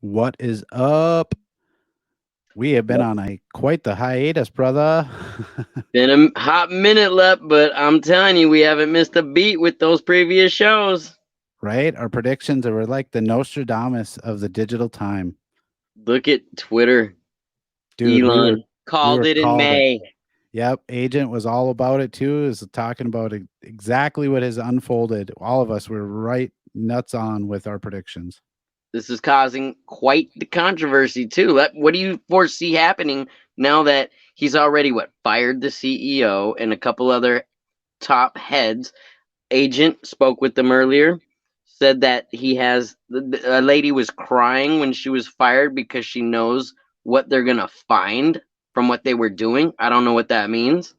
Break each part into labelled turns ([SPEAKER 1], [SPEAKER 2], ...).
[SPEAKER 1] What is up? We have been on quite the hiatus, brother.
[SPEAKER 2] Been a hot minute left, but I'm telling you, we haven't missed a beat with those previous shows.
[SPEAKER 1] Right? Our predictions were like the Nostradamus of the digital time.
[SPEAKER 2] Look at Twitter.
[SPEAKER 1] Dude,
[SPEAKER 2] Elon
[SPEAKER 1] we
[SPEAKER 2] called
[SPEAKER 1] were
[SPEAKER 2] it in
[SPEAKER 1] called it.
[SPEAKER 2] May.
[SPEAKER 1] Yep, Agent was all about it too. Is talking about exactly what has unfolded. All of us were right nuts on with our predictions.
[SPEAKER 2] This is causing quite the controversy too. What do you foresee happening now that he's already fired the CEO and a couple other top heads? Agent spoke with them earlier, said that he has a lady was crying when she was fired because she knows what they're gonna find from what they were doing. I don't know what that means.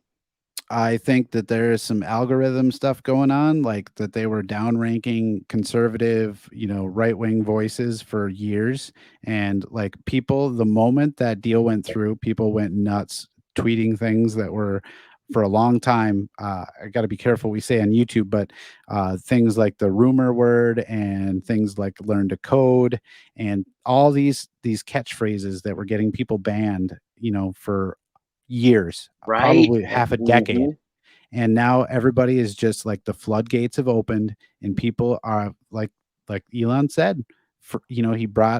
[SPEAKER 1] I think that there is some algorithm stuff going on, like that they were downranking conservative, right wing voices for years. And like people, the moment that deal went through, people went nuts tweeting things that were for a long time. I got to be careful we say on YouTube, but things like the rumor word and things like learn to code and all these catchphrases that were getting people banned, for years,
[SPEAKER 2] Right?
[SPEAKER 1] probably half a decade.
[SPEAKER 2] Mhm.
[SPEAKER 1] And now everybody is just like the floodgates have opened and people are like Elon said,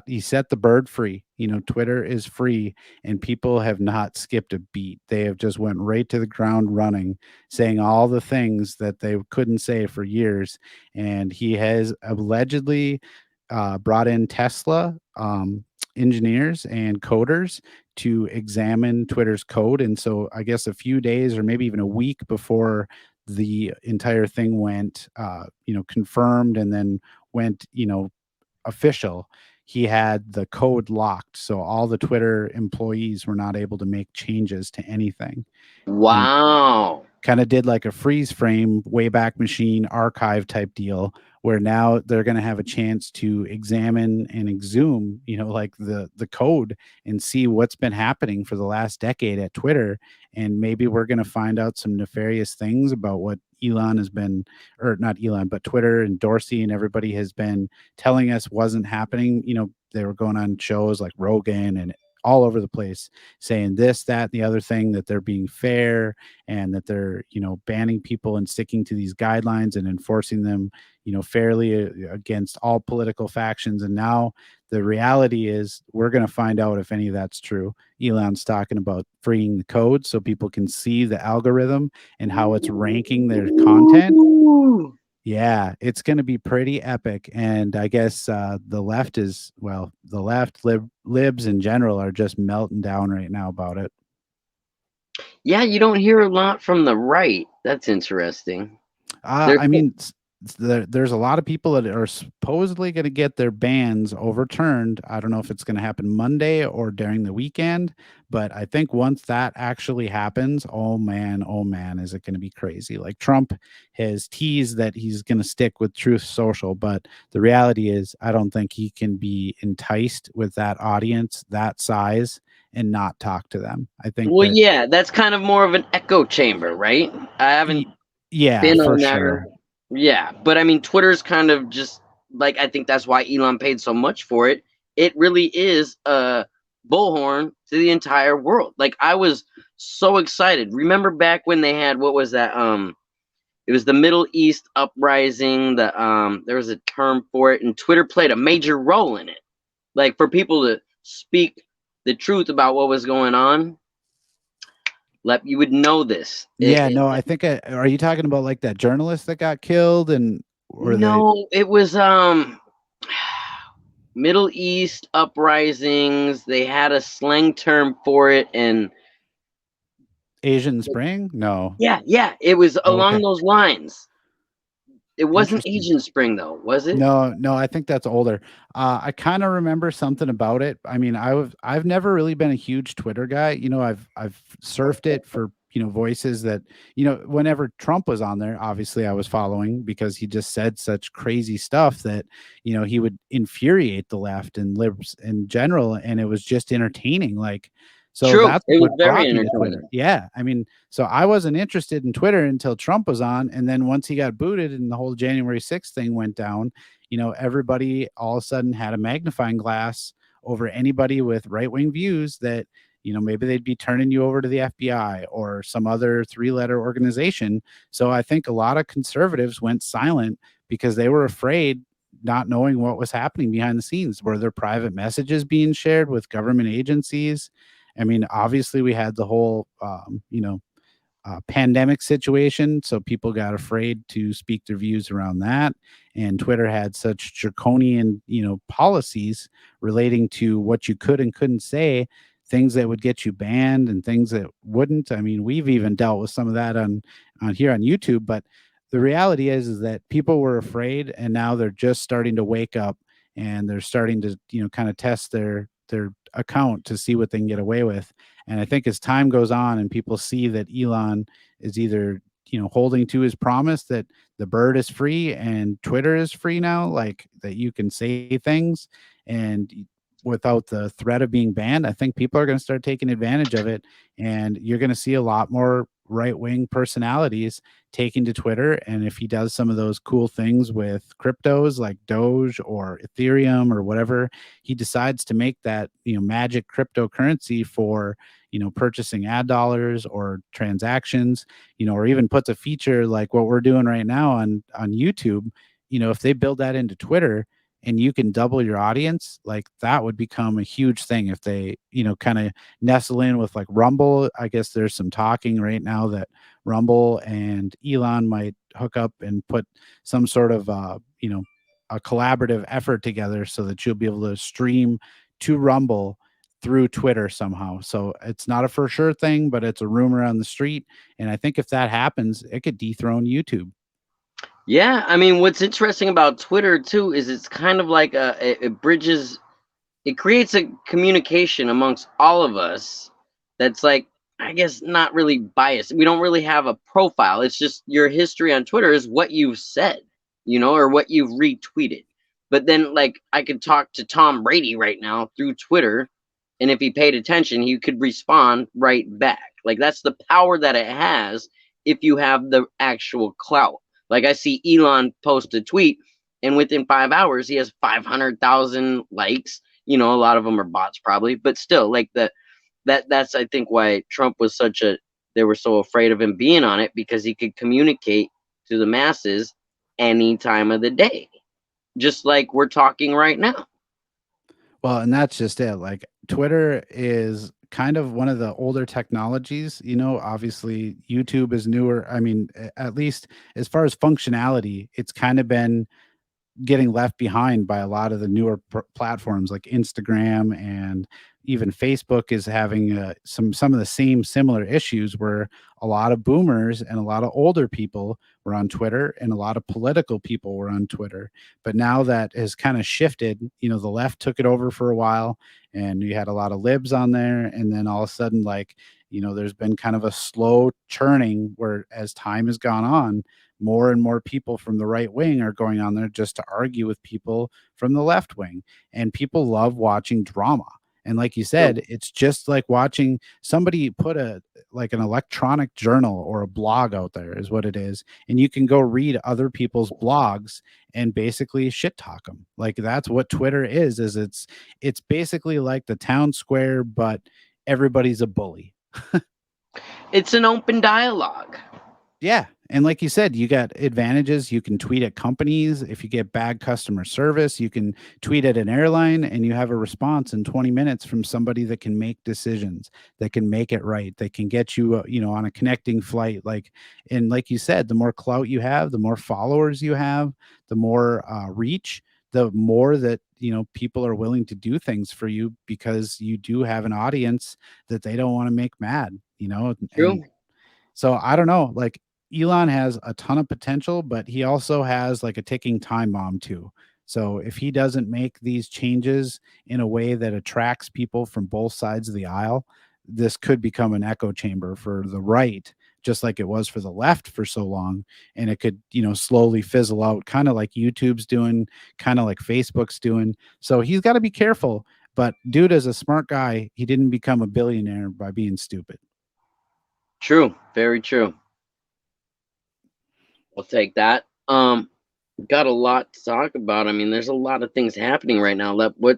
[SPEAKER 1] he set the bird free. Twitter is free and people have not skipped a beat. They have just went right to the ground running, saying all the things that they couldn't say for years. And he has allegedly brought in Tesla engineers and coders to examine Twitter's code. And so I guess a few days or maybe even a week before the entire thing went, confirmed and then went, official, he had the code locked. So all the Twitter employees were not able to make changes to anything. And
[SPEAKER 2] Wow.
[SPEAKER 1] kind of did like a freeze frame Wayback Machine archive type deal where now they're going to have a chance to examine and exhume, like the code and see what's been happening for the last decade at Twitter. And maybe we're going to find out some nefarious things about what Elon has been, or not Elon, but Twitter and Dorsey and everybody has been telling us wasn't happening. They were going on shows like Rogan and all over the place saying this, that, the other thing, that they're being fair and that they're, banning people and sticking to these guidelines and enforcing them, fairly against all political factions. And now the reality is we're going to find out if any of that's true. Elon's talking about freeing the code so people can see the algorithm and how it's ranking their content.
[SPEAKER 2] Ooh.
[SPEAKER 1] Yeah, it's going to be pretty epic. And I guess the left the left libs in general are just melting down right now about it.
[SPEAKER 2] Yeah, you don't hear a lot from the right. That's interesting. They're
[SPEAKER 1] I mean, there's a lot of people that are supposedly going to get their bans overturned. I don't know if it's going to happen Monday or during the weekend, but I think once that actually happens, oh man, is it going to be crazy? Like Trump has teased that he's going to stick with Truth Social, but the reality is, I don't think he can be enticed with that audience, that size, and not talk to them. I think
[SPEAKER 2] Well,
[SPEAKER 1] that,
[SPEAKER 2] yeah, that's kind of more of an echo chamber, right? I haven't
[SPEAKER 1] y- yeah,
[SPEAKER 2] been
[SPEAKER 1] for
[SPEAKER 2] on that.
[SPEAKER 1] sure.
[SPEAKER 2] Yeah, but I mean, Twitter's kind of just like I think that's why Elon paid so much for it. It really is a bullhorn to the entire world. Like I was so excited. Remember back when they had what was that? It was the Middle East uprising. There was a term for it, and Twitter played a major role in it. Like for people to speak the truth about what was going on. You would know this.
[SPEAKER 1] Yeah, no, I think are you talking about like that journalist that got killed and or the
[SPEAKER 2] No, it was Middle East uprisings. They had a slang term for it, and
[SPEAKER 1] Asian Spring? No.
[SPEAKER 2] yeah, it was
[SPEAKER 1] Oh,
[SPEAKER 2] along
[SPEAKER 1] okay.
[SPEAKER 2] those lines. It wasn't
[SPEAKER 1] Interesting.
[SPEAKER 2] Asian Spring though, was it?
[SPEAKER 1] No, I think that's older. I kind of remember something about it. I mean, I've never really been a huge Twitter guy. I've surfed it for, voices that, whenever Trump was on there, obviously I was following because he just said such crazy stuff that, he would infuriate the left and libs in general. And it was just entertaining. Like So
[SPEAKER 2] True.
[SPEAKER 1] that's
[SPEAKER 2] It was
[SPEAKER 1] what
[SPEAKER 2] very
[SPEAKER 1] brought me to Twitter.
[SPEAKER 2] entertaining.
[SPEAKER 1] Yeah, I mean, so I wasn't interested in Twitter until Trump was on, and then once he got booted and the whole January 6th thing went down, everybody all of a sudden had a magnifying glass over anybody with right-wing views that, maybe they'd be turning you over to the FBI or some other three-letter organization. So I think a lot of conservatives went silent because they were afraid, not knowing what was happening behind the scenes. Were there private messages being shared with government agencies? I mean, obviously, we had the whole, pandemic situation, so people got afraid to speak their views around that. And Twitter had such draconian, policies relating to what you could and couldn't say, things that would get you banned and things that wouldn't. I mean, we've even dealt with some of that on here on YouTube. But the reality is that people were afraid, and now they're just starting to wake up, and they're starting to, kind of test their account to see what they can get away with. And I think as time goes on and people see that Elon is either, holding to his promise that the bird is free and Twitter is free now, like that you can say things and without the threat of being banned, I think people are going to start taking advantage of it. And you're going to see a lot more right wing personalities taking to Twitter. And if he does some of those cool things with cryptos like Doge or Ethereum or whatever, he decides to make that, magic cryptocurrency for, purchasing ad dollars or transactions, or even puts a feature like what we're doing right now on YouTube. If they build that into Twitter and you can double your audience, like that would become a huge thing if they, kind of nestle in with like Rumble. I guess there's some talking right now that Rumble and Elon might hook up and put some sort of a collaborative effort together so that you'll be able to stream to Rumble through Twitter somehow. So it's not a for sure thing, but it's a rumor on the street. And I think if that happens, it could dethrone YouTube.
[SPEAKER 2] Yeah, I mean, what's interesting about Twitter too is it's kind of like it bridges, it creates a communication amongst all of us that's like, I guess, not really biased. We don't really have a profile. It's just your history on Twitter is what you've said, or what you've retweeted. But then, like, I could talk to Tom Brady right now through Twitter, and if he paid attention, he could respond right back. Like, that's the power that it has if you have the actual clout. Like, I see Elon post a tweet, and within 5 hours, he has 500,000 likes. A lot of them are bots probably, but still, like that's I think why Trump was they were so afraid of him being on it, because he could communicate to the masses any time of the day, just like we're talking right now.
[SPEAKER 1] Well, and that's just it. Like Twitter is kind of one of the older technologies, obviously YouTube is newer. I mean, at least as far as functionality, it's kind of been getting left behind by a lot of the newer platforms like Instagram, and even Facebook is having some of the same similar issues where a lot of boomers and a lot of older people were on Twitter and a lot of political people were on Twitter. But now that has kind of shifted. The left took it over for a while and you had a lot of libs on there, and then all of a sudden, like, there's been kind of a slow churning where as time has gone on, more and more people from the right wing are going on there just to argue with people from the left wing. And people love watching drama. And like you said, it's just like watching somebody put an electronic journal or a blog out there is what it is. And you can go read other people's blogs and basically shit talk them. Like that's what Twitter is it's basically like the town square, but everybody's a bully.
[SPEAKER 2] It's an open dialogue.
[SPEAKER 1] Yeah. And like you said, you got advantages. You can tweet at companies. If you get bad customer service, you can tweet at an airline and you have a response in 20 minutes from somebody that can make decisions, that can make it right, that can get you, on a connecting flight. And like you said, the more clout you have, the more followers you have, the more reach, the more that, people are willing to do things for you because you do have an audience that they don't want to make mad,
[SPEAKER 2] True.
[SPEAKER 1] and so I don't know, like Elon has a ton of potential, but he also has like a ticking time bomb too. So if he doesn't make these changes in a way that attracts people from both sides of the aisle, this could become an echo chamber for the right, just like it was for the left for so long. And it could, slowly fizzle out, kind of like YouTube's doing, kind of like Facebook's doing. So he's got to be careful. But dude is a smart guy. He didn't become a billionaire by being stupid.
[SPEAKER 2] True, very true. I'll take that. Got a lot to talk about. I mean, there's a lot of things happening right now.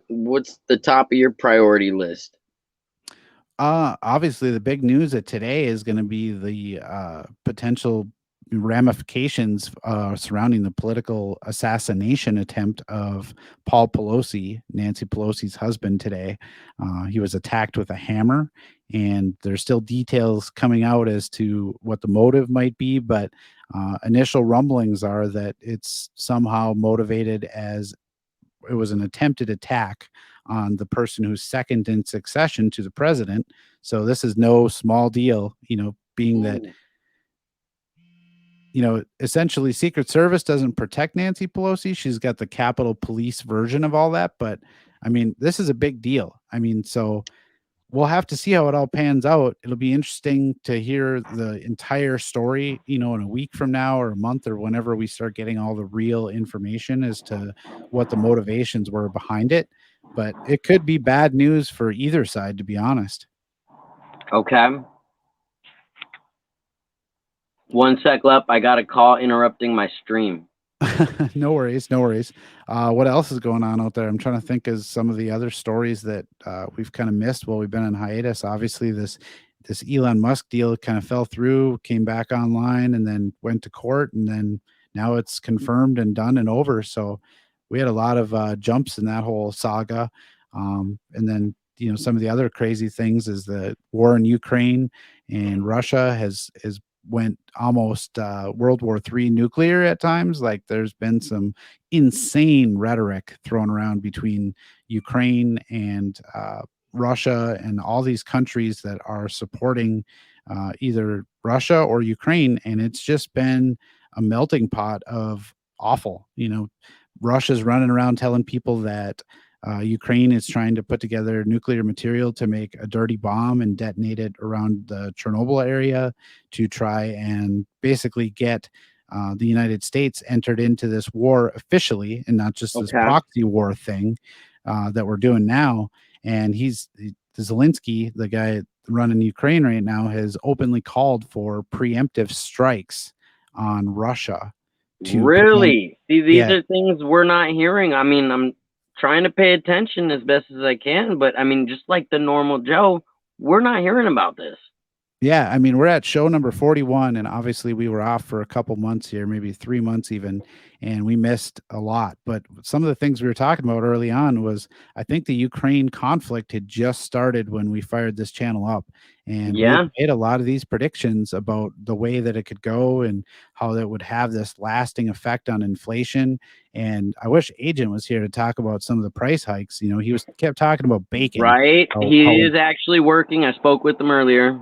[SPEAKER 2] What's the top of your priority list?
[SPEAKER 1] Obviously, the big news of today is going to be the potential ramifications surrounding the political assassination attempt of Paul Pelosi, Nancy Pelosi's husband, today. He was attacked with a hammer, and there's still details coming out as to what the motive might be, but initial rumblings are that it's somehow motivated as it was an attempted attack on the person who's second in succession to the president. So this is no small deal, being that,
[SPEAKER 2] Ooh.
[SPEAKER 1] essentially Secret Service doesn't protect Nancy Pelosi. She's got the Capitol Police version of all that. But I mean, this is a big deal. I mean, so we'll have to see how it all pans out. It'll be interesting to hear the entire story, in a week from now or a month or whenever we start getting all the real information as to what the motivations were behind it. But it could be bad news for either side, to be honest.
[SPEAKER 2] Okay. One sec left. I got a call interrupting my stream.
[SPEAKER 1] No worries, no worries. What else is going on out there? I'm trying to think of some of the other stories that we've kind of missed while we've been on hiatus. Obviously, this Elon Musk deal kind of fell through, came back online, and then went to court, and then now it's confirmed and done and over. So we had a lot of jumps in that whole saga. And then some of the other crazy things is the war in Ukraine and Russia has went almost World War III nuclear at times. Like there's been some insane rhetoric thrown around between Ukraine and Russia and all these countries that are supporting either Russia or Ukraine. And it's just been a melting pot of awful. Russia's running around telling people that Ukraine is trying to put together nuclear material to make a dirty bomb and detonate it around the Chernobyl area to try and basically get the United States entered into this war officially and not just this
[SPEAKER 2] Okay.
[SPEAKER 1] proxy war thing that we're doing now. And Zelensky, the guy running Ukraine right now, has openly called for preemptive strikes on Russia to prevent.
[SPEAKER 2] Really? See, these
[SPEAKER 1] Yeah,
[SPEAKER 2] are things we're not hearing. I mean, I'm trying to pay attention as best as I can, but I mean, just like the normal Joe, we're not hearing about this.
[SPEAKER 1] yeah, I mean, we're at show number 41, and obviously we were off for a couple months here, maybe 3 months even, and we missed a lot. But some of the things we were talking about early on was I think the Ukraine conflict had just started when we fired this channel up, and we had
[SPEAKER 2] Yeah,
[SPEAKER 1] made a lot of these predictions about the way that it could go and how that would have this lasting effect on inflation. And I wish Agent was here to talk about some of the price hikes. He was kept talking about bacon,
[SPEAKER 2] right.
[SPEAKER 1] how
[SPEAKER 2] He is actually working. I spoke with him earlier.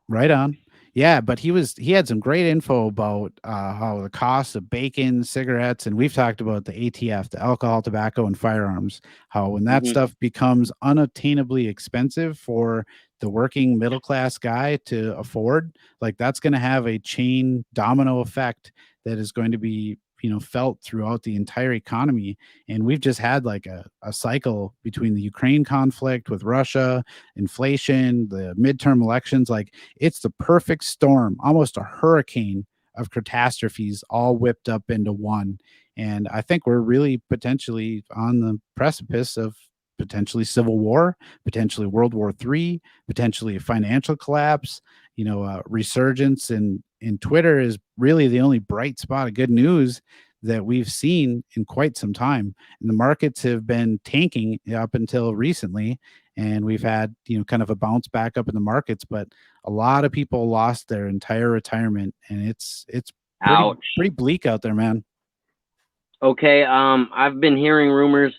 [SPEAKER 1] right on. Yeah, but he had some great info about how the cost of bacon, cigarettes, and we've talked about the ATF, the alcohol, tobacco, and firearms. How when that
[SPEAKER 2] Hmm.
[SPEAKER 1] stuff becomes unattainably expensive for the working middle class guy to afford, like that's going to have a chain domino effect that is going to be felt throughout the entire economy. And we've just had like a cycle between the Ukraine conflict with Russia, inflation, the midterm elections. Like it's the perfect storm, almost a hurricane of catastrophes all whipped up into one. And I think we're really potentially on the precipice of potentially civil war, potentially World War III, potentially a financial collapse, resurgence. And Twitter is really the only bright spot of good news that we've seen in quite some time. And the markets have been tanking up until recently, and we've had kind of a bounce back up in the markets, but a lot of people lost their entire retirement, and it's pretty
[SPEAKER 2] Ouch.
[SPEAKER 1] bleak out there, man.
[SPEAKER 2] Okay, I've been hearing rumors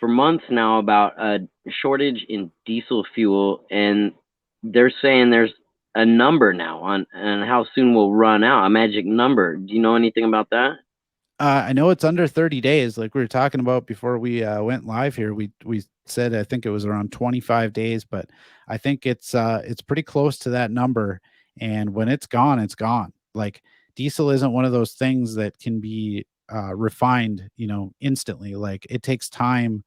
[SPEAKER 2] for months now about a shortage in diesel fuel, and they're saying there's a number now on how soon we'll run out, a magic number. Do you know anything about that?
[SPEAKER 1] I know it's under 30 days, like we were talking about before we went live here. We said I think it was around 25 days, but I think it's pretty close to that number. And when it's gone, it's gone. Like diesel isn't one of those things that can be refined, instantly. Like it takes time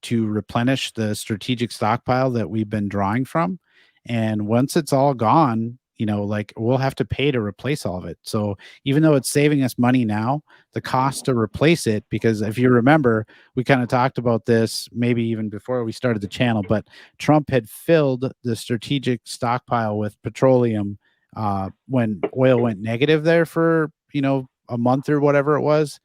[SPEAKER 1] to replenish the strategic stockpile that we've been drawing from. And once it's all gone, like we'll have to pay to replace all of it. So even though it's saving us money now, the cost to replace it, because if you remember, we kind of talked about this maybe even before we started the channel, but Trump had filled the strategic stockpile with petroleum when oil went negative there for, a month or whatever it was.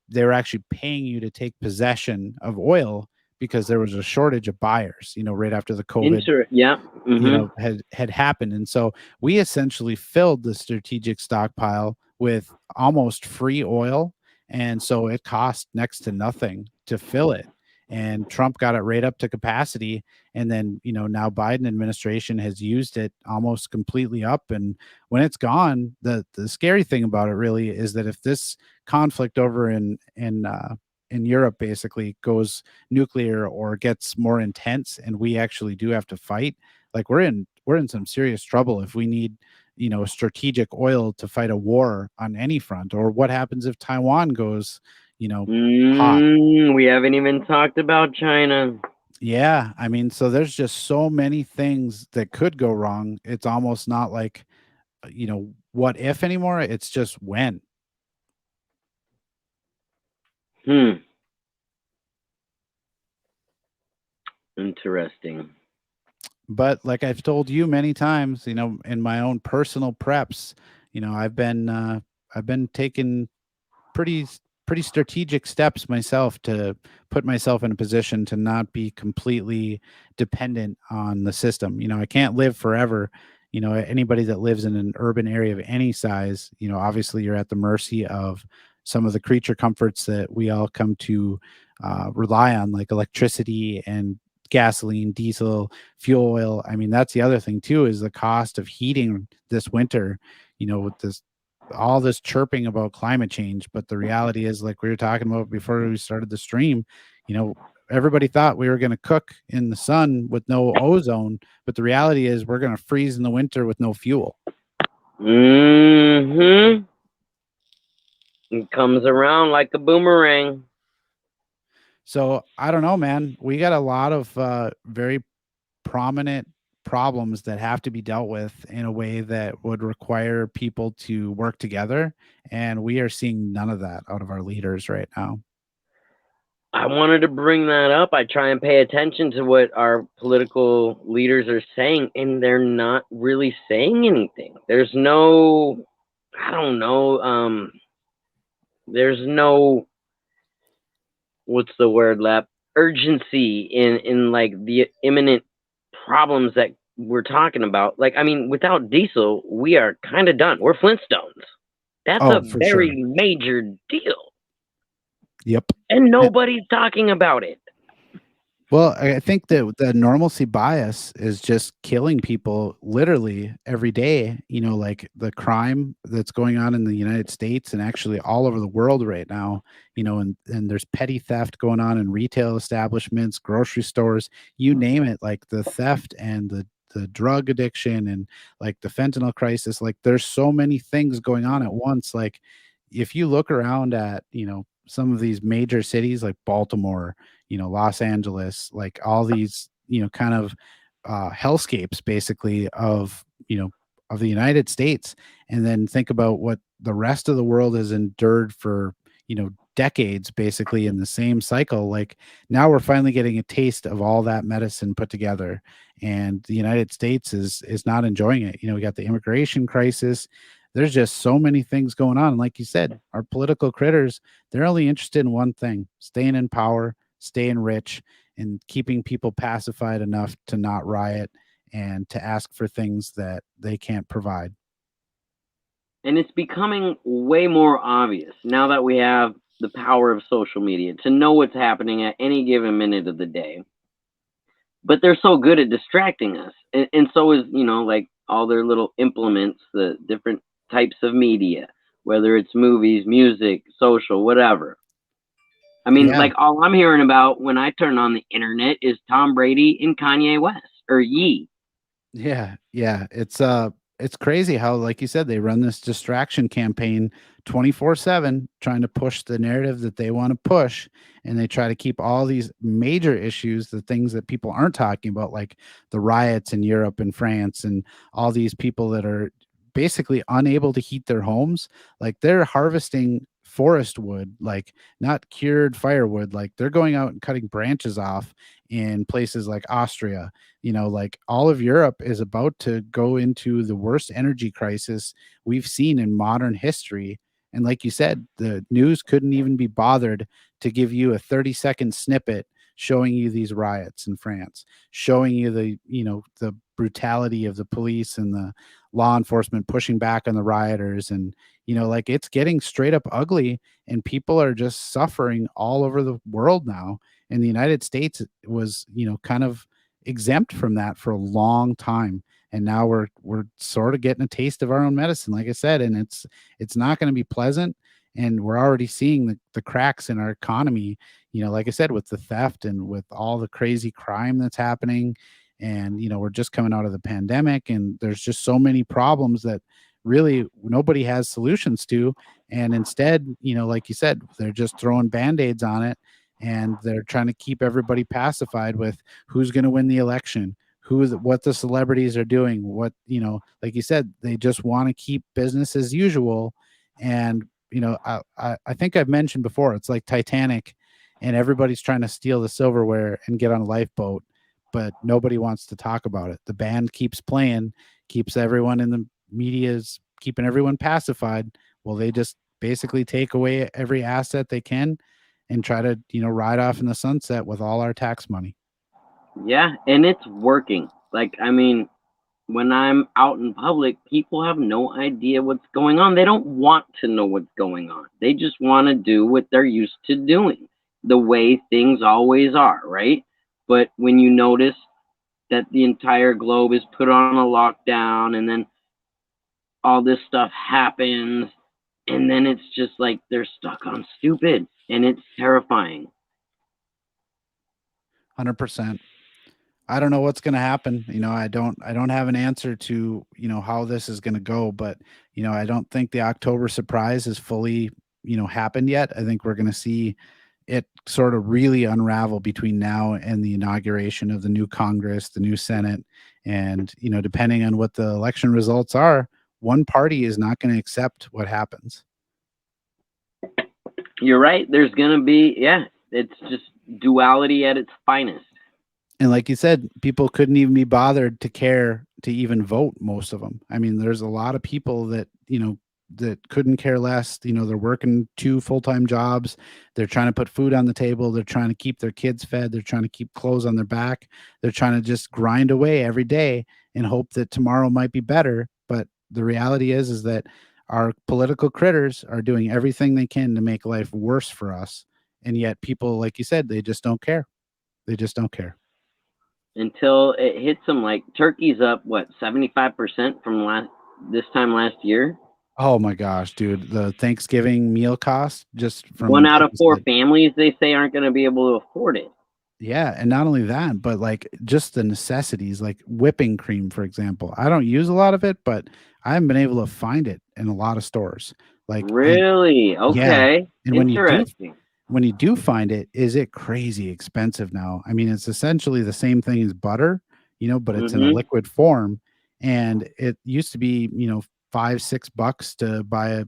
[SPEAKER 1] They were actually paying you to take possession of oil because there was a shortage of buyers, right after the COVID
[SPEAKER 2] Yeah. Mm-hmm.
[SPEAKER 1] had happened. And so we essentially filled the strategic stockpile with almost free oil. And so it cost next to nothing to fill it. And Trump got it right up to capacity. And then, now Biden administration has used it almost completely up. And when it's gone, the scary thing about it really is that if this conflict over in Europe basically goes nuclear or gets more intense and we actually do have to fight, like we're in some serious trouble if we need, strategic oil to fight a war on any front. Or what happens if Taiwan goes, hot?
[SPEAKER 2] We haven't even talked about China.
[SPEAKER 1] Yeah, I mean, so there's just so many things that could go wrong. It's almost not like, what if anymore, it's just when.
[SPEAKER 2] Hmm. Interesting.
[SPEAKER 1] But like I've told you many times, in my own personal preps, I've been taking pretty pretty strategic steps myself to put myself in a position to not be completely dependent on the system. I can't live forever. Anybody that lives in an urban area of any size, obviously you're at the mercy of some of the creature comforts that we all come to rely on, like electricity and gasoline, diesel, fuel oil. I mean, that's the other thing too, is the cost of heating this winter, with this all this chirping about climate change. But the reality is, like we were talking about before we started the stream, everybody thought we were going to cook in the sun with no ozone, but the reality is we're going to freeze in the winter with no fuel.
[SPEAKER 2] Mm-hmm. It comes around like a boomerang.
[SPEAKER 1] So I don't know, man. We got a lot of very prominent problems that have to be dealt with in a way that would require people to work together. And we are seeing none of that out of our leaders right now.
[SPEAKER 2] I wanted to bring that up. I try and pay attention to what our political leaders are saying, and they're not really saying anything. There's no, I don't know, there's no, what's the word, Lap? Urgency in like the imminent problems that we're talking about. Like, I mean, without diesel, we are kind of done. We're Flintstones. That's a
[SPEAKER 1] Oh, for sure.
[SPEAKER 2] very major deal.
[SPEAKER 1] Yep.
[SPEAKER 2] And nobody's talking about it.
[SPEAKER 1] Well, I think that the normalcy bias is just killing people literally every day. Like the crime that's going on in the United States and actually all over the world right now, and there's petty theft going on in retail establishments, grocery stores, you name it, like the theft and the drug addiction and like the fentanyl crisis. Like there's so many things going on at once. Like if you look around at, some of these major cities like Baltimore, Los Angeles, like all these, kind of hellscapes basically of the United States. And then think about what the rest of the world has endured for, decades basically in the same cycle. Like now we're finally getting a taste of all that medicine put together. And the United States is not enjoying it. We got the immigration crisis. There's just so many things going on. And like you said, our political critters, they're only interested in one thing: staying in power, staying rich, and keeping people pacified enough to not riot and to ask for things that they can't provide.
[SPEAKER 2] And it's becoming way more obvious now that we have the power of social media to know what's happening at any given minute of the day. But they're so good at distracting us. And so is, like all their little implements, the different types of media, whether it's movies, music, social, whatever. I mean,
[SPEAKER 1] Yeah.
[SPEAKER 2] like all I'm hearing about when I turn on the internet is Tom Brady and Kanye West or Yee.
[SPEAKER 1] Yeah. Yeah. It's it's crazy how, like you said, they run this distraction campaign 24/7 trying to push the narrative that they want to push, and they try to keep all these major issues, the things that people aren't talking about, like the riots in Europe and France, and all these people that are basically unable to heat their homes. Like, they're harvesting forest wood, like not cured firewood, like they're going out and cutting branches off in places like Austria. Like, all of Europe is about to go into the worst energy crisis we've seen in modern history. And like you said, the news couldn't even be bothered to give you a 30-second snippet showing you these riots in France, showing you the brutality of the police and the law enforcement pushing back on the rioters. And like, it's getting straight up ugly, and people are just suffering all over the world now. And the United States was, kind of exempt from that for a long time, and now we're sort of getting a taste of our own medicine, like I said. And it's not going to be pleasant, and we're already seeing the cracks in our economy, like I said, with the theft and with all the crazy crime that's happening. And we're just coming out of the pandemic, and there's just so many problems that really nobody has solutions to. And instead, like you said, they're just throwing band-aids on it, and they're trying to keep everybody pacified with who's going to win the election, what the celebrities are doing, what, like you said, they just want to keep business as usual. And I think I've mentioned before, it's like Titanic, and everybody's trying to steal the silverware and get on a lifeboat, but nobody wants to talk about it. The band keeps playing, keeps everyone in the media's keeping everyone pacified. Well, they just basically take away every asset they can and try to, ride off in the sunset with all our tax money.
[SPEAKER 2] Yeah, and it's working. Like, I mean, when I'm out in public, people have no idea what's going on. They don't want to know what's going on. They just want to do what they're used to doing, the way things always are, right? But when you notice that the entire globe is put on a lockdown, and then all this stuff happens, and then it's just like they're stuck on stupid, and it's terrifying.
[SPEAKER 1] 100%. I don't know what's going to happen. I don't have an answer to, how this is going to go, but, I don't think the October surprise is fully, happened yet. I think we're going to see it sort of really unravel between now and the inauguration of the new Congress, the new Senate. And, depending on what the election results are, one party is not going to accept what happens.
[SPEAKER 2] You're right. There's going to be, yeah, it's just duality at its finest.
[SPEAKER 1] And like you said, people couldn't even be bothered to care to even vote, most of them. I mean, there's a lot of people that, that couldn't care less. They're working two full-time jobs. They're trying to put food on the table. They're trying to keep their kids fed. They're trying to keep clothes on their back. They're trying to just grind away every day and hope that tomorrow might be better. But the reality is that our political critters are doing everything they can to make life worse for us. And yet people, like you said, they just don't care. They just don't care.
[SPEAKER 2] Until it hits them. Like turkey's up what 75% from last this time last year.
[SPEAKER 1] Oh my gosh, dude, the Thanksgiving meal cost just
[SPEAKER 2] One
[SPEAKER 1] from,
[SPEAKER 2] out
[SPEAKER 1] like
[SPEAKER 2] of
[SPEAKER 1] you
[SPEAKER 2] four
[SPEAKER 1] said.
[SPEAKER 2] families they say aren't going to be able to afford it.
[SPEAKER 1] Yeah, and not only that, but, like, just the necessities, like whipping cream, for example. I don't use a lot of it, but I haven't been able to find it in a lot of stores. Like, and
[SPEAKER 2] Really?
[SPEAKER 1] yeah,
[SPEAKER 2] Okay.
[SPEAKER 1] and
[SPEAKER 2] Interesting.
[SPEAKER 1] when you do find it, is it crazy expensive now? I mean, it's essentially the same thing as butter, but it's in a
[SPEAKER 2] Mm-hmm.
[SPEAKER 1] liquid form. And it used to be, 5, $6 to buy a,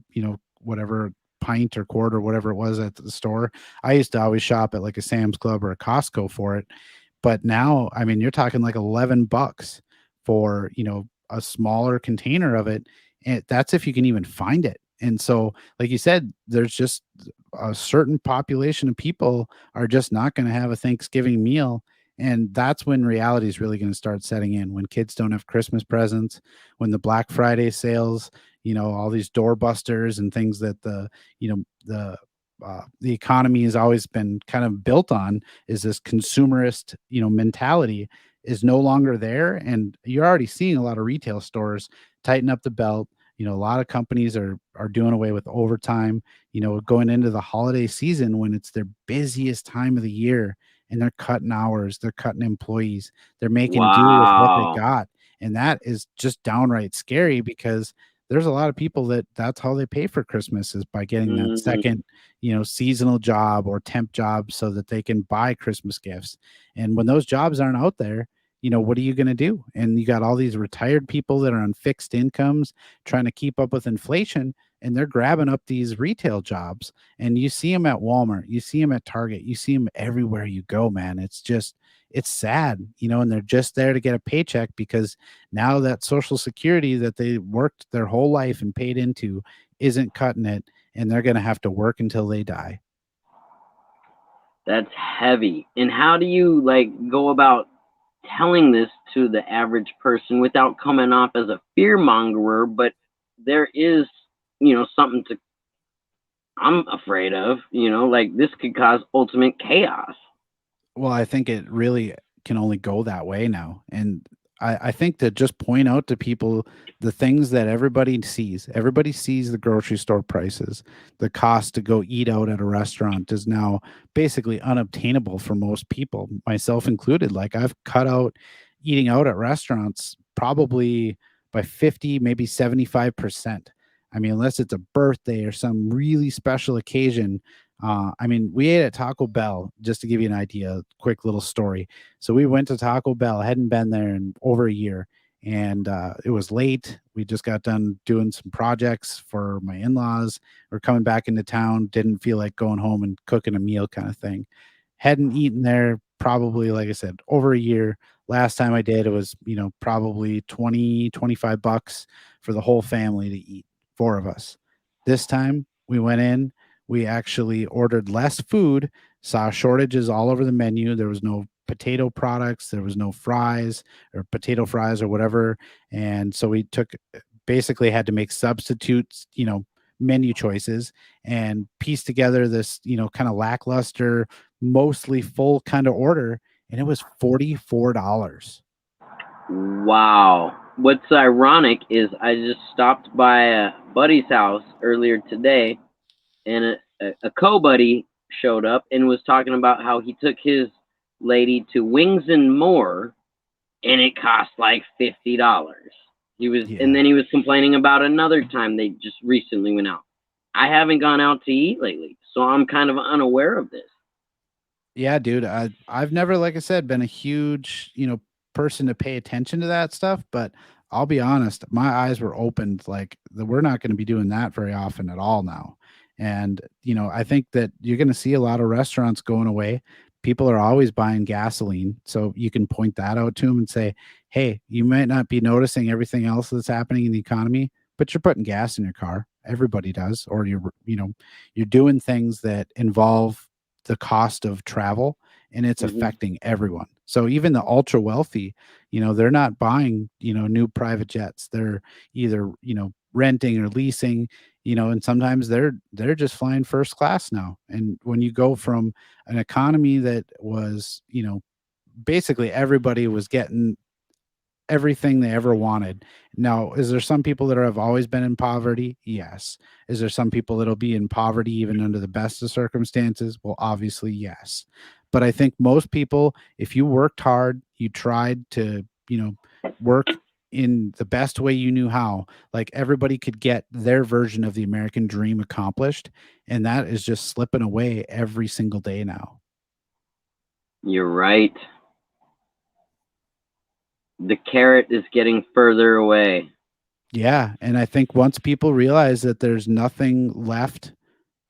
[SPEAKER 1] whatever pint or quart or whatever it was at the store. I used to always shop at like a Sam's Club or a Costco for it. But now, I mean, you're talking like $11 for, a smaller container of it. And that's if you can even find it. And so, like you said, there's just a certain population of people are just not going to have a Thanksgiving meal. And that's when reality is really going to start setting in, when kids don't have Christmas presents, when the Black Friday sales, all these doorbusters and things that the economy has always been kind of built on, is this consumerist, mentality, is no longer there. And you're already seeing a lot of retail stores tighten up the belt. A lot of companies are doing away with overtime, going into the holiday season when it's their busiest time of the year, and they're cutting hours, they're cutting employees, they're making do with what they
[SPEAKER 2] Wow.
[SPEAKER 1] got. And that is just downright scary because there's a lot of people that that's how they pay for Christmas is by getting that
[SPEAKER 2] Mm,
[SPEAKER 1] second, seasonal job or temp job so that they can buy Christmas gifts. And when those jobs aren't out there, what are you going to do? And you got all these retired people that are on fixed incomes trying to keep up with inflation, and they're grabbing up these retail jobs. And you see them at Walmart, you see them at Target, you see them everywhere you go, man. It's sad, and they're just there to get a paycheck because now that social security that they worked their whole life and paid into isn't cutting it, and they're going to have to work until they die.
[SPEAKER 2] that's heavy. And how do you like go about telling this to the average person without coming off as a fear mongerer? But there is, something to I'm afraid of. Like this could cause ultimate chaos.
[SPEAKER 1] Well, I think it really can only go that way now. And I think to just point out to people the things that everybody sees. Everybody sees the grocery store prices. The cost to go eat out at a restaurant is now basically unobtainable for most people, myself included. Like I've cut out eating out at restaurants probably by 50, maybe 75%. I mean, unless it's a birthday or some really special occasion, I mean, we ate at Taco Bell, just to give you an idea, quick little story. So we went to Taco Bell, hadn't been there in over a year, and it was late. We just got done doing some projects for my in laws. We're coming back into town, didn't feel like going home and cooking a meal kind of thing. Hadn't eaten there probably, like I said, over a year. Last time I did, it was, probably 20, $25 for the whole family to eat, four of us. This time we went in, we actually ordered less food, saw shortages all over the menu. There was no potato products, there was no fries or potato fries or whatever. And so we took basically had to make substitutes, menu choices and piece together this, kind of lackluster, mostly full kind of order. And it was $44.
[SPEAKER 2] Wow. What's ironic is I just stopped by a buddy's house earlier today, and a co-buddy showed up and was talking about how he took his lady to Wings and More, and it cost like $50. And
[SPEAKER 1] Yeah.
[SPEAKER 2] then he was complaining about another time they just recently went out. I haven't gone out to eat lately, so I'm kind of unaware of this.
[SPEAKER 1] Yeah, dude. I've never, like I said, been a huge, person to pay attention to that stuff, but I'll be honest, my eyes were opened like we're not going to be doing that very often at all now. And, I think that you're going to see a lot of restaurants going away. People are always buying gasoline. So you can point that out to them and say, hey, you might not be noticing everything else that's happening in the economy, but you're putting gas in your car. Everybody does. Or you're doing things that involve the cost of travel, and it's
[SPEAKER 2] Hmm.
[SPEAKER 1] affecting everyone. So even the ultra wealthy, they're not buying, new private jets. They're either, renting or leasing, and sometimes they're just flying first class now. And when you go from an economy that was, basically everybody was getting everything they ever wanted. Now, is there some people that have always been in poverty? Yes. Is there some people that'll be in poverty even under the best of circumstances? Well, obviously, yes. But I think most people, if you worked hard, you tried to, work in the best way you knew how, like everybody could get their version of the American dream accomplished. And that is just slipping away every single day now.
[SPEAKER 2] You're right. The carrot is getting further away.
[SPEAKER 1] Yeah. And I think once people realize that there's nothing left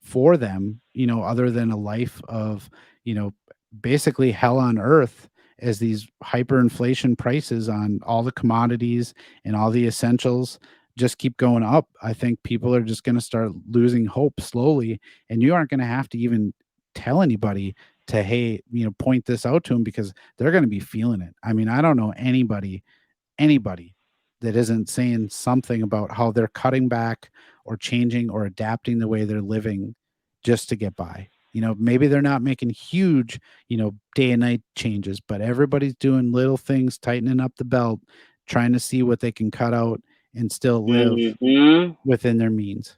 [SPEAKER 1] for them, other than a life of, you know, basically hell on earth as these hyperinflation prices on all the commodities and all the essentials just keep going up. I think people are just going to start losing hope slowly, and you aren't going to have to even tell anybody to, hey, point this out to them because they're going to be feeling it. I mean, I don't know anybody that isn't saying something about how they're cutting back or changing or adapting the way they're living just to get by. Maybe they're not making huge, day and night changes, but everybody's doing little things, tightening up the belt, trying to see what they can cut out and still live
[SPEAKER 2] Hmm.
[SPEAKER 1] within their means.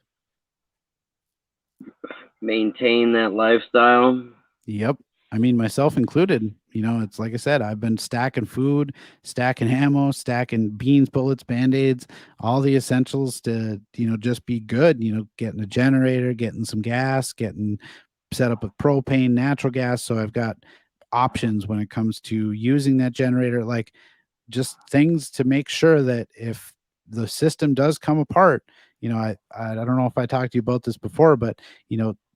[SPEAKER 2] Maintain that lifestyle.
[SPEAKER 1] Yep. I mean, myself included. It's like I said, I've been stacking food, stacking ammo, stacking beans, bullets, band-aids, all the essentials to, just be good, getting a generator, getting some gas, getting set up with propane, natural gas. So I've got options when it comes to using that generator, like just things to make sure that if the system does come apart, I don't know if I talked to you about this before, but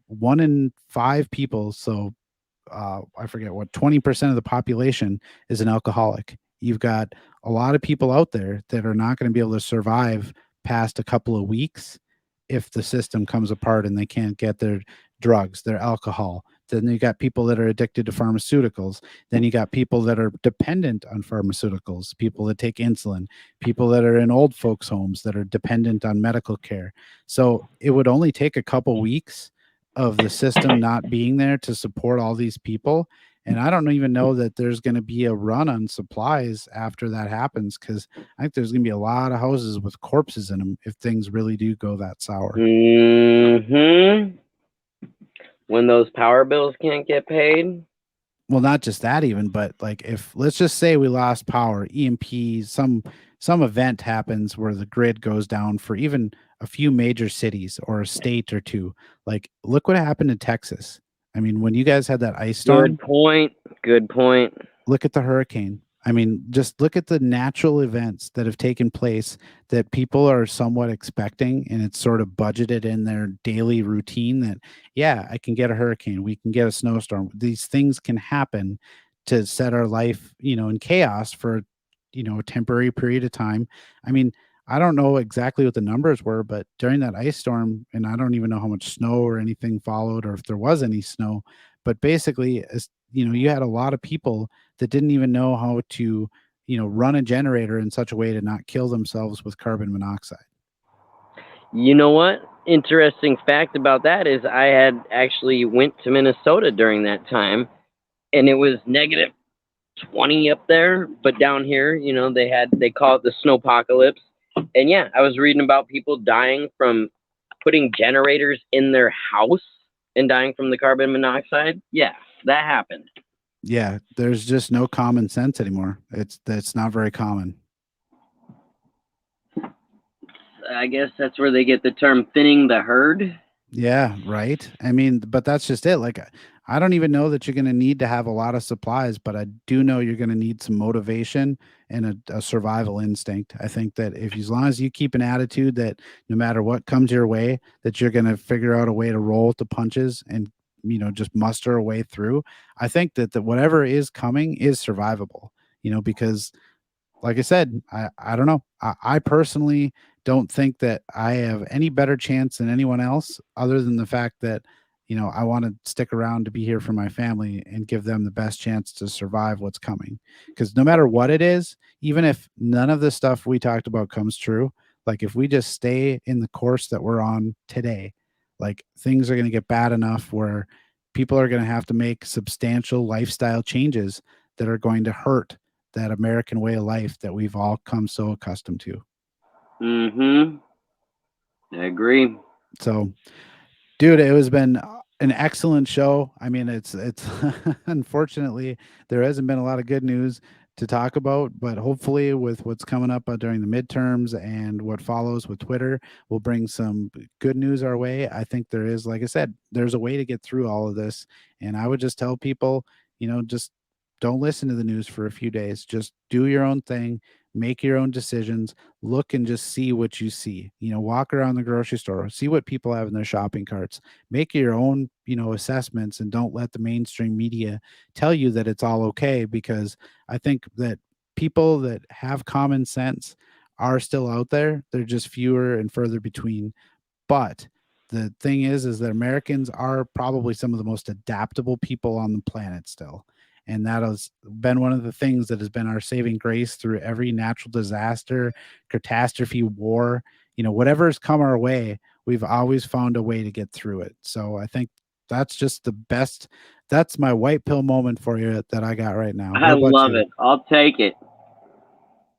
[SPEAKER 1] 1 in 5 people, so I forget what 20% of the population is an alcoholic. You've got a lot of people out there that are not going to be able to survive past a couple of weeks if the system comes apart and they can't get their drugs, their alcohol. Then you got people that are addicted to pharmaceuticals. Then you got people that are dependent on pharmaceuticals, people that take insulin, people that are in old folks' homes that are dependent on medical care. So it would only take a couple weeks of the system not being there to support all these people. And I don't even know that there's going to be a run on supplies after that happens, because I think there's going to be a lot of houses with corpses in them if things really do go that sour.
[SPEAKER 2] Hmm. When those power bills can't get paid.
[SPEAKER 1] Well, not just that even, but like if let's just say we lost power, EMP, some event happens where the grid goes down for even a few major cities or a state or two. Like look what happened in Texas. I mean, when you guys had that ice
[SPEAKER 2] Good
[SPEAKER 1] storm,
[SPEAKER 2] point. Good point.
[SPEAKER 1] look at the hurricane. I mean, just look at the natural events that have taken place that people are somewhat expecting, and it's sort of budgeted in their daily routine that, yeah, I can get a hurricane, we can get a snowstorm. These things can happen to set our life, in chaos for, a temporary period of time. I mean, I don't know exactly what the numbers were, but during that ice storm, and I don't even know how much snow or anything followed or if there was any snow, but basically, as you had a lot of people that didn't even know how to, run a generator in such a way to not kill themselves with carbon monoxide.
[SPEAKER 2] You know what? Interesting fact about that is I had actually went to Minnesota during that time, and it was negative 20 up there, but down here, they call it the snowpocalypse. And yeah, I was reading about people dying from putting generators in their house and dying from the carbon monoxide. Yeah, that happened.
[SPEAKER 1] Yeah, there's just no common sense anymore. It's not very common.
[SPEAKER 2] I guess that's where they get the term thinning the herd.
[SPEAKER 1] Yeah, right. I mean, but that's just it. Like, I don't even know that you're going to need to have a lot of supplies, but I do know you're going to need some motivation and a survival instinct. I think that if, as long as you keep an attitude that no matter what comes your way, that you're going to figure out a way to roll with the punches and, just muster a way through. I think that whatever is coming is survivable, because like I said, I don't know. I personally don't think that I have any better chance than anyone else, other than the fact that, I want to stick around to be here for my family and give them the best chance to survive what's coming. Because no matter what it is, even if none of the stuff we talked about comes true, like if we just stay in the course that we're on today, like things are going to get bad enough where people are going to have to make substantial lifestyle changes that are going to hurt that American way of life that we've all come so accustomed to.
[SPEAKER 2] Mm-hmm. I agree.
[SPEAKER 1] So, dude, it has been an excellent show. I mean, it's unfortunately there hasn't been a lot of good news to talk about, but hopefully with what's coming up during the midterms and what follows with Twitter, we'll bring some good news our way. I think there is, like I said, there's a way to get through all of this, and I would just tell people, just don't listen to the news for a few days. Just do your own thing, make your own decisions, look and just see what you see. Walk around the grocery store, see what people have in their shopping carts, make your own, assessments, and don't let the mainstream media tell you that it's all okay, because I think that people that have common sense are still out there. They're just fewer and further between. But the thing is that Americans are probably some of the most adaptable people on the planet still. And that has been one of the things that has been our saving grace through every natural disaster, catastrophe, war, whatever's come our way, we've always found a way to get through it. So I think that's just the best. That's my white pill moment for you that I got right now.
[SPEAKER 2] I
[SPEAKER 1] What about
[SPEAKER 2] love
[SPEAKER 1] you?
[SPEAKER 2] it. I'll take it.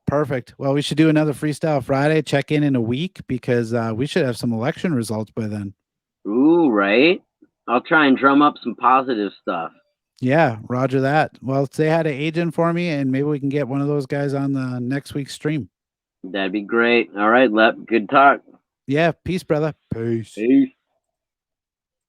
[SPEAKER 1] Perfect. Well, we should do another Freestyle Friday. Check in a week because we should have some election results by then.
[SPEAKER 2] Ooh, right. I'll try and drum up some positive stuff.
[SPEAKER 1] Yeah, roger that. Well, say hi to Agent for me, and maybe we can get one of those guys on the next week's stream.
[SPEAKER 2] That'd be great. All right, Lep. Good talk.
[SPEAKER 1] Yeah, peace, brother. Peace.
[SPEAKER 2] Peace.